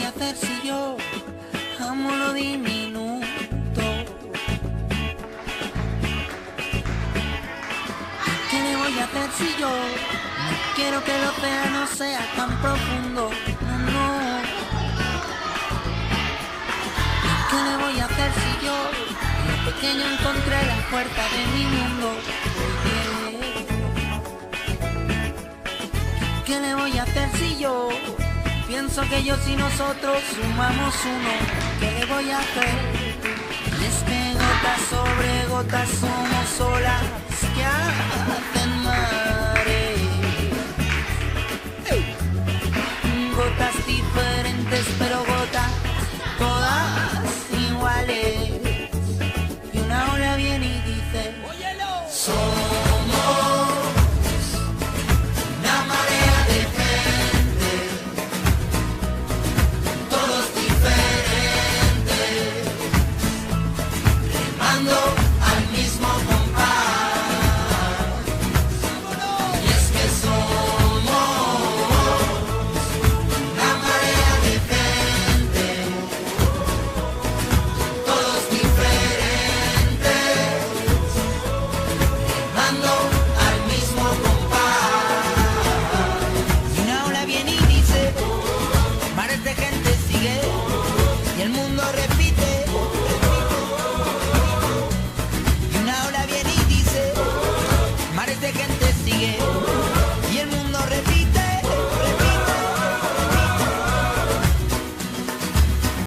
a hacer si yo amo lo diminuto? ¿Qué le voy a hacer si yo no quiero que el océano sea tan profundo? No, no. ¿Qué le voy a hacer si yo en lo pequeño encontré la puerta de mi mundo? ¿Qué le voy a hacer si yo pienso que yo y nosotros sumamos uno? ¿Qué le voy a hacer? Es que gotas sobre gotas somos olas que hacen mar.